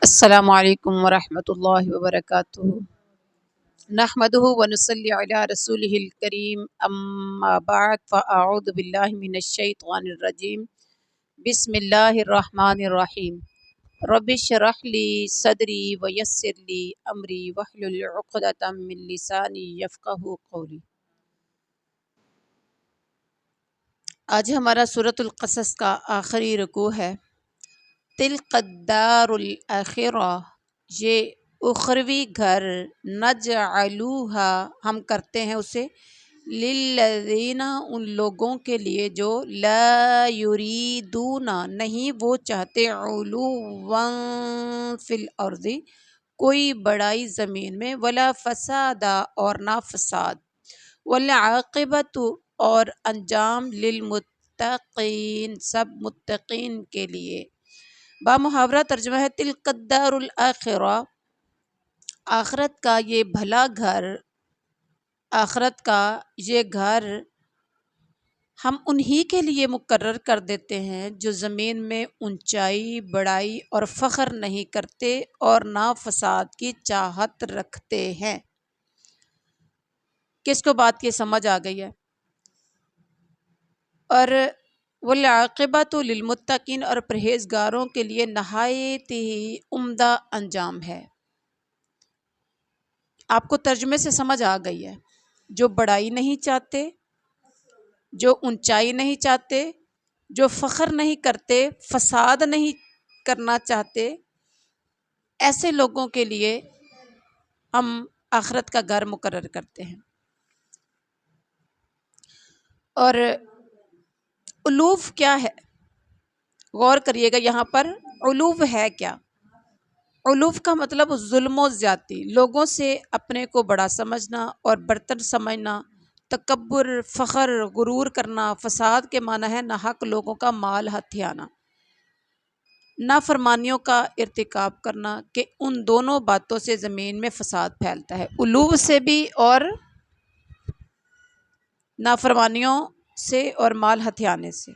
السلام علیکم ورحمۃ اللہ وبرکاتہ نحمده ونصلی علی رسولہ الکریم اما بعد فاعوذ باللہ من الشیطان الرجیم بسم اللہ الرحمن الرحیم رب اشرح لی صدری ویسر لی امری واحلل عقدۃ من لسانی یفقہوا قولی۔ آج ہمارا سورۃ القصص کا آخری رکوع ہے۔ تلک الدار الآخرہ، یہ اخروی گھر، نجعلوہا ہم کرتے ہیں اسے، للذین ان لوگوں کے لیے جو لا یریدون نہیں وہ چاہتے، علوا فی الارض کوئی بڑائی زمین میں، ولا فسادا اور نہ فساد، والعاقبۃ اور انجام للمتقین سب متقین کے لیے۔ با محاورہ ترجمہ ہے تلک الدار الآخرہ، آخرت کا یہ بھلا گھر، آخرت کا یہ گھر ہم انہی کے لیے مقرر کر دیتے ہیں جو زمین میں اونچائی، بڑائی اور فخر نہیں کرتے اور نہ فساد کی چاہت رکھتے ہیں۔ کس کو بات کی سمجھ آ گئی ہے؟ اور والعاقبۃ للمتقین اور پرہیزگاروں کے لیے نہایت ہی عمدہ انجام ہے۔ آپ کو ترجمے سے سمجھ آ گئی ہے۔ جو بڑائی نہیں چاہتے، جو اونچائی نہیں چاہتے، جو فخر نہیں کرتے، فساد نہیں کرنا چاہتے، ایسے لوگوں کے لیے ہم آخرت کا گھر مقرر کرتے ہیں۔ اور علوف کیا ہے؟ غور کریے گا یہاں پر، علوف ہے کیا؟ علوف کا مطلب ظلم و زیادتی، لوگوں سے اپنے کو بڑا سمجھنا اور برتر سمجھنا، تکبر، فخر، غرور کرنا۔ فساد کے معنی ہے ناحق لوگوں کا مال ہتھیانا، نافرمانیوں کا ارتکاب کرنا، کہ ان دونوں باتوں سے زمین میں فساد پھیلتا ہے، علو سے بھی اور نافرمانیوں سے اور مال ہتھیانے سے۔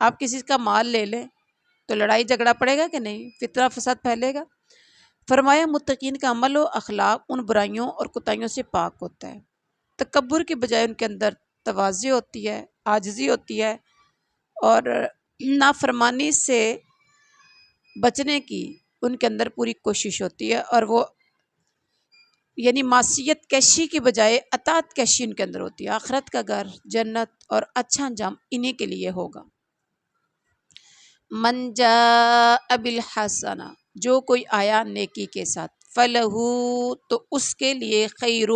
آپ کسی کا مال لے لیں تو لڑائی جھگڑا پڑے گا کہ نہیں، فتنہ فساد پھیلے گا۔ فرمایا متقین کا عمل و اخلاق ان برائیوں اور کوتاہیوں سے پاک ہوتا ہے، تکبر کے بجائے ان کے اندر تواضع ہوتی ہے، عاجزی ہوتی ہے، اور نافرمانی سے بچنے کی ان کے اندر پوری کوشش ہوتی ہے، اور وہ یعنی معصیت کشی کی بجائے اطاعت کشی ان کے اندر ہوتی ہے۔ آخرت کا گھر، جنت اور اچھا انجام انہی کے لیے ہوگا۔ من جاء بالحسنہ، جو کوئی آیا نیکی کے ساتھ، فلہو تو اس کے لیے خیر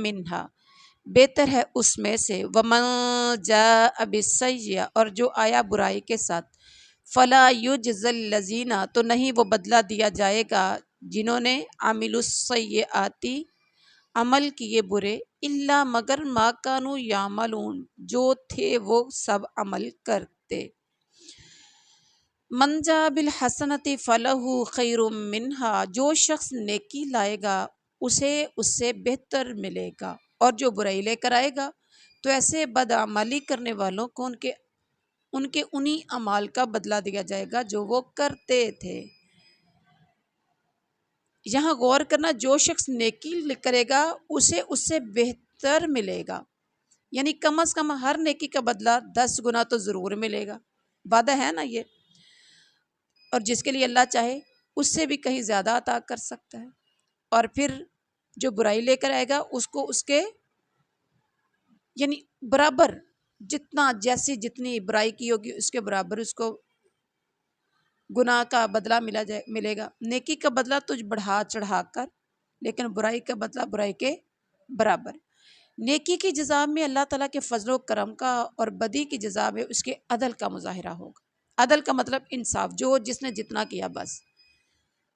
منہا بہتر ہے اس میں سے، ومن جاء بالسیئہ اور جو آیا برائی کے ساتھ، فلا یجزی الذین تو نہیں وہ بدلہ دیا جائے گا جنہوں نے عملوا السیئات عمل کیے برے، الا مگر ما کانوا یعملون جو تھے وہ سب عمل کرتے۔ من جاء بالحسنۃ فلہ خیر منہا، جو شخص نیکی لائے گا اسے اس سے بہتر ملے گا، اور جو برائی لے کر آئے گا تو ایسے بدعملی کرنے والوں کو ان کے انہی اعمال کا بدلہ دیا جائے گا جو وہ کرتے تھے۔ یہاں غور کرنا، جو شخص نیکی کرے گا اسے اس سے بہتر ملے گا، یعنی کم از کم ہر نیکی کا بدلہ 10 گنا تو ضرور ملے گا، وعدہ ہے نا یہ، اور جس کے لیے اللہ چاہے اس سے بھی کہیں زیادہ عطا کر سکتا ہے۔ اور پھر جو برائی لے کر آئے گا اس کو اس کے یعنی برابر، جتنا جتنی برائی کی ہوگی اس کے برابر اس کو گناہ کا بدلہ ملے گا۔ نیکی کا بدلہ تجھ بڑھا چڑھا کر، لیکن برائی کا بدلہ برائی کے برابر۔ نیکی کی جزا میں اللہ تعالیٰ کے فضل و کرم کا، اور بدی کی جزا میں اس کے عدل کا مظاہرہ ہوگا۔ عدل کا مطلب انصاف، جو جس نے جتنا کیا بس،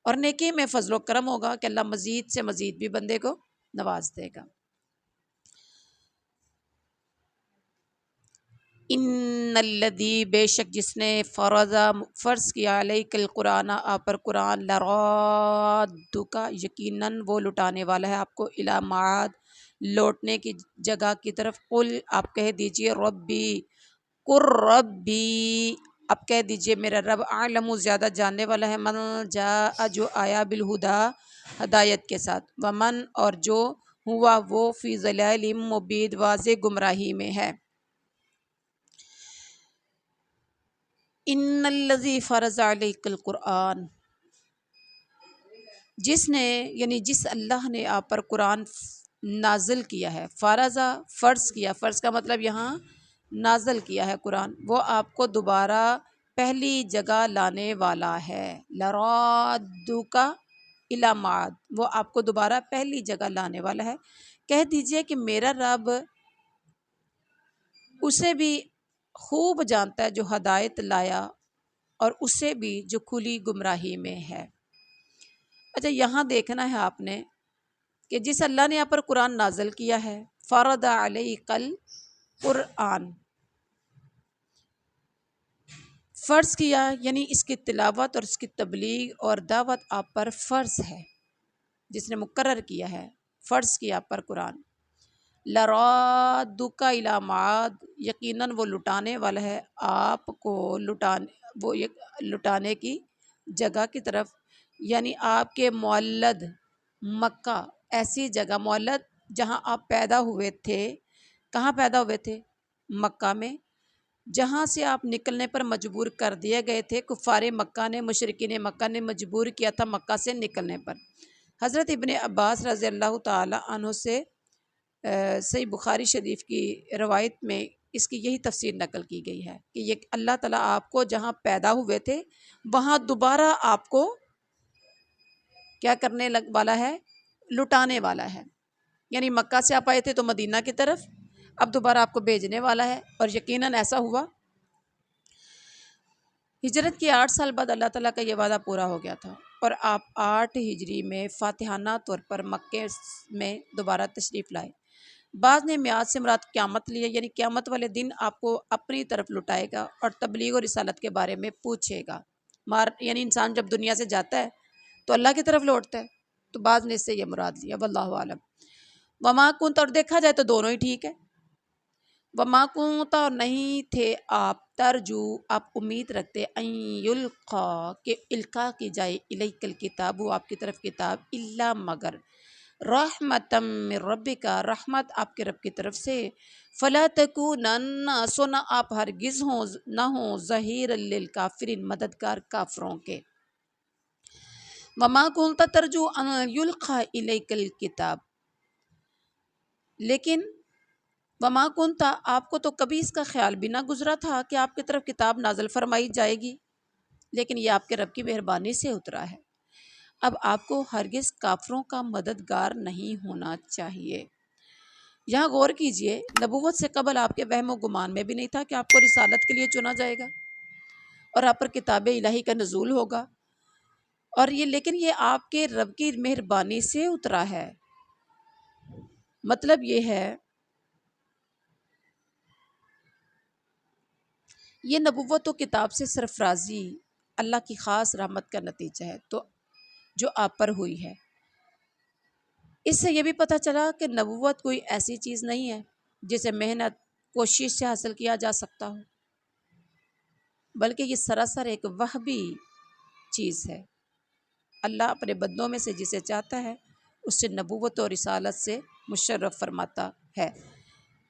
اور نیکی میں فضل و کرم ہوگا کہ اللہ مزید سے مزید بھی بندے کو نواز دے گا۔ ان الذی بے شک جس نے فرض کیا علیک القرآن آپ پر قرآن، لرادک یقیناً وہ لٹانے والا ہے آپ کو، الی معاد لوٹنے کی جگہ کی طرف، قل آپ کہہ دیجئے ربی قر ربی اب کہہ دیجئے میرا رب عالم زیادہ جاننے والا ہے، من جاء جو آیا بالہدا ہدایت کے ساتھ، ومن اور جو ہوا وہ فی ضلال مبین واضح گمراہی میں ہے۔ ان الذی فرض علیک القرآن، جس نے یعنی جس اللہ نے آپ پر قرآن نازل کیا ہے، فرضا فرض کیا، فرض کا مطلب یہاں نازل کیا ہے قرآن، وہ آپ کو دوبارہ پہلی جگہ لانے والا ہے۔ لرادک الی معاد، وہ آپ کو دوبارہ پہلی جگہ لانے والا ہے۔ کہہ دیجئے کہ میرا رب اسے بھی خوب جانتا ہے جو ہدایت لایا، اور اسے بھی جو کھلی گمراہی میں ہے۔ اچھا یہاں دیکھنا ہے آپ نے کہ جس اللہ نے یہاں پر قرآن نازل کیا ہے، فرض علیک القرآن، فرض کیا یعنی اس کی تلاوت اور اس کی تبلیغ اور دعوت آپ پر فرض ہے، جس نے مقرر کیا ہے، فرض کیا آپ پر قرآن۔ لرادک الی معاد، یقیناً وہ لٹانے والا ہے آپ کو لٹانے کی جگہ کی طرف، یعنی آپ کے مولد مکہ، ایسی جگہ مولد جہاں آپ پیدا ہوئے تھے۔ کہاں پیدا ہوئے تھے؟ مکہ میں، جہاں سے آپ نکلنے پر مجبور کر دیے گئے تھے۔ کفار مکہ نے، مشرکین مکہ نے مجبور کیا تھا مکہ سے نکلنے پر۔ حضرت ابن عباس رضی اللہ تعالی عنہ سے صحیح بخاری شریف کی روایت میں اس کی یہی تفسیر نقل کی گئی ہے کہ یہ اللہ تعالیٰ آپ کو جہاں پیدا ہوئے تھے وہاں دوبارہ آپ کو کیا کرنے والا ہے؟ لٹانے والا ہے۔ یعنی مکہ سے آپ آئے تھے تو مدینہ کی طرف، اب دوبارہ آپ کو بھیجنے والا ہے، اور یقیناً ایسا ہوا۔ ہجرت کے 8 سال بعد اللہ تعالیٰ کا یہ وعدہ پورا ہو گیا تھا، اور آپ 8 ہجری میں فاتحانہ طور پر مکے میں دوبارہ تشریف لائے۔ بعض نے میعاد سے مراد قیامت لیے، یعنی قیامت والے دن آپ کو اپنی طرف لٹائے گا اور تبلیغ اور رسالت کے بارے میں پوچھے گا۔ یعنی انسان جب دنیا سے جاتا ہے تو اللہ کی طرف لوٹتا ہے، تو بعض نے اس سے یہ مراد لیا، واللہ عالم۔ وما کنت، اور دیکھا جائے تو دونوں ہی ٹھیک ہے۔ وما کنت، اور نہیں تھے آپ، ترجو آپ امید رکھتے، ان یلقا کہ القا کی جائے، الیک الکتاب وہ آپ کی طرف کتاب، الا مگر، رحمتم من ربک رحمت آپ کے رب کی طرف سے، فلا تکونن سو نہ آپ ہرگز نہ ہوں ظہیرا للکافرین مددگار کافروں کے۔ وما کنت ترجو ان یلقا الیک الکتاب، لیکن وما کنت آپ کو تو کبھی اس کا خیال بھی نہ گزرا تھا کہ آپ کی طرف کتاب نازل فرمائی جائے گی، لیکن یہ آپ کے رب کی مہربانی سے اترا ہے۔ اب آپ کو ہرگز کافروں کا مددگار نہیں ہونا چاہیے۔ یہاں غور کیجئے، نبوت سے قبل آپ کے وہم و گمان میں بھی نہیں تھا کہ آپ کو رسالت کے لیے چنا جائے گا اور آپ پر کتاب الہی کا نزول ہوگا، اور لیکن یہ آپ کے رب کی مہربانی سے اترا ہے۔ مطلب یہ ہے، یہ نبوت و کتاب سے سرفرازی اللہ کی خاص رحمت کا نتیجہ ہے تو جو آپ پر ہوئی ہے۔ اس سے یہ بھی پتہ چلا کہ نبوت کوئی ایسی چیز نہیں ہے جسے محنت کوشش سے حاصل کیا جا سکتا ہو، بلکہ یہ سراسر ایک وہبی چیز ہے۔ اللہ اپنے بندوں میں سے جسے چاہتا ہے اس سے نبوت اور رسالت سے مشرف فرماتا ہے،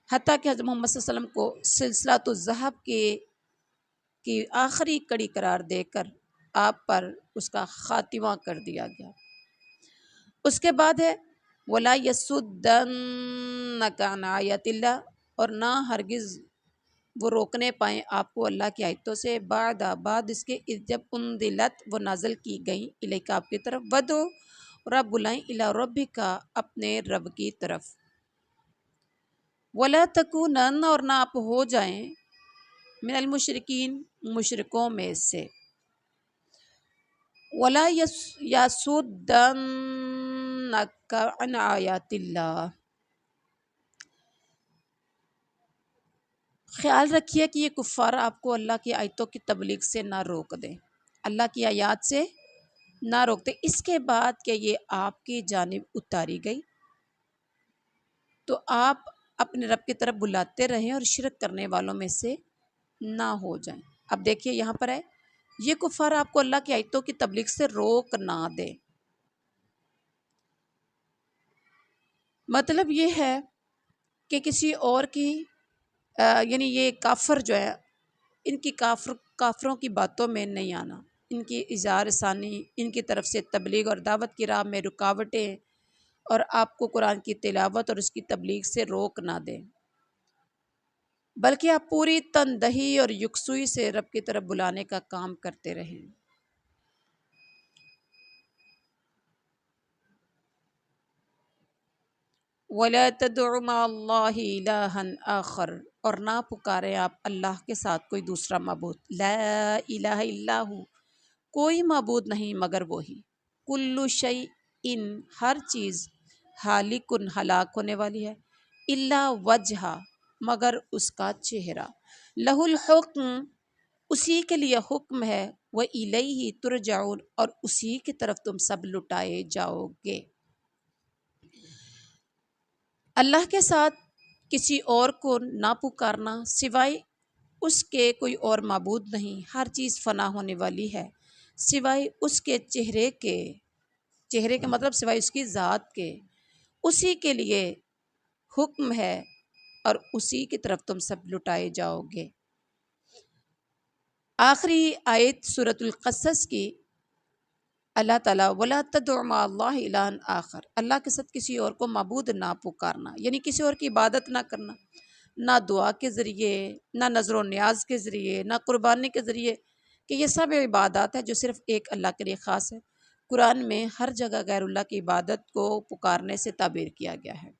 حتیٰ کہ حضرت محمد صلی اللہ علیہ وسلم کو سلسلۃ الذھب کی آخری کڑی قرار دے کر آپ پر اس کا خاتمہ کر دیا گیا۔ اس کے بعد ہے وَلَا يَصُدَّنَّكَ عَنْ آیَاتِ اللَّهِ، اور نہ ہرگز وہ روکنے پائیں آپ کو اللہ کی آیتوں سے، بعد اس کے جب انزلت وہ نازل کی گئیں، الیک آپ کی طرف، وَدْعُ اور آپ بلائیں، الی ربک اپنے رب کی طرف، وَلَا تَكُونَنَّ اور نہ آپ ہو جائیں، من المشرکین مشرکوں میں سے، وَلَا يَصُدَّنَّكَ عَنْ آیَاتِ اللَّهِ، خیال رکھیے کہ یہ کفار آپ کو اللہ کی آیتوں کی تبلیغ سے نہ روک دیں، اللہ کی آیات سے نہ روکتے۔ اس کے بعد کہ یہ آپ کی جانب اتاری گئی تو آپ اپنے رب کی طرف بلاتے رہیں اور شرک کرنے والوں میں سے نہ ہو جائیں۔ اب دیکھیے یہاں پر ہے یہ کفار آپ کو اللہ کی آیتوں کی تبلیغ سے روک نہ دے، مطلب یہ ہے کہ کسی اور کی یعنی یہ کافر جو ہے ان کی کافروں کی باتوں میں نہیں آنا، ان کی اظہار ثانی، ان کی طرف سے تبلیغ اور دعوت کی راہ میں رکاوٹیں، اور آپ کو قرآن کی تلاوت اور اس کی تبلیغ سے روک نہ دیں، بلکہ آپ پوری تندہی اور یکسوئی سے رب کی طرف بلانے کا کام کرتے رہیں۔ وَلَا تَدْعُ مَعَ اللَّهِ إِلَٰهًا آخَرَ، اور نہ پکاریں آپ اللہ کے ساتھ کوئی دوسرا معبود، لا الہ الا ہو، کوئی معبود نہیں مگر وہی، کل شیء، ہر چیز، ہالک، ہلاک ہونے والی ہے، الا وجہ، مگر اس کا چہرہ، لہ الحکم، اسی کے لیے حکم ہے، وَإِلَيْهِ تُرْجَعُونَ، اور اسی کی طرف تم سب لٹائے جاؤ گے۔ اللہ کے ساتھ کسی اور کو نہ پکارنا، سوائے اس کے کوئی اور معبود نہیں، ہر چیز فنا ہونے والی ہے، سوائے اس کے چہرے کے مطلب سوائے اس کی ذات کے، اسی کے لیے حکم ہے اور اسی کی طرف تم سب لٹائے جاؤ گے۔ آخری آیت سورۃ القصص کی، اللہ تعالیٰ وَلَا تَدْعُ مَعَ اللَّهِ إِلَٰهًا آخَرَ، اللہ کے ساتھ کسی اور کو معبود نہ پکارنا، یعنی کسی اور کی عبادت نہ کرنا، نہ دعا کے ذریعے، نہ نظر و نیاز کے ذریعے، نہ قربانی کے ذریعے، کہ یہ سب عبادات ہے جو صرف ایک اللہ کے لیے خاص ہے۔ قرآن میں ہر جگہ غیر اللہ کی عبادت کو پکارنے سے تعبیر کیا گیا ہے،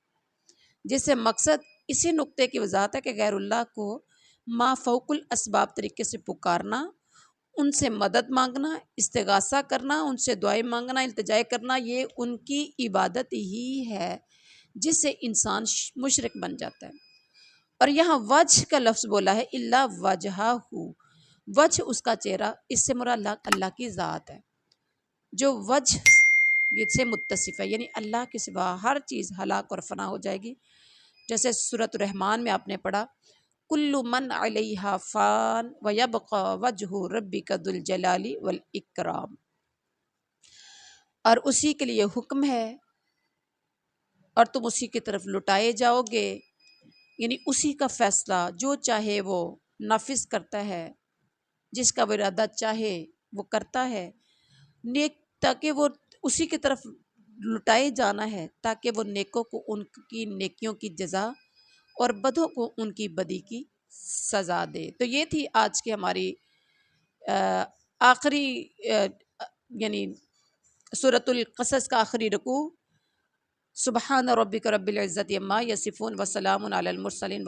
جس سے مقصد اسی نقطے کی وضاحت ہے کہ غیر اللہ کو ما فوق الاسباب طریقے سے پکارنا، ان سے مدد مانگنا، استغاثہ کرنا، ان سے دعائیں مانگنا، التجائے کرنا، یہ ان کی عبادت ہی ہے جس سے انسان مشرک بن جاتا ہے۔ اور یہاں وجہ کا لفظ بولا ہے، الا وجہہ، وجہ اس کا چہرہ، اس سے مراد اللہ کی ذات ہے جو وجہ سے متصف ہے، یعنی اللہ کے سوا ہر چیز ہلاک اور فنا ہو جائے گی، جیسے سورۃ الرحمن میں آپ نے پڑھا کل من علیہا فان ویبقی وجہ ربک ذو الجلال والاکرام، اور اسی کے لیے حکم ہے اور تم اسی کی طرف لٹائے جاؤ گے، یعنی اسی کا فیصلہ جو چاہے وہ نافذ کرتا ہے، جس کا وہ ارادہ چاہے وہ کرتا ہے، نیک تاکہ وہ اسی کی طرف لٹائے جانا ہے تاکہ وہ نیکوں کو ان کی نیکیوں کی جزا اور بدوں کو ان کی بدی کی سزا دے۔ تو یہ تھی آج کی ہماری آخری یعنی سورۃ القصص کا آخری رکوع۔ سبحان ربک رب العزت عما یصفون وسلام علی المرسلین۔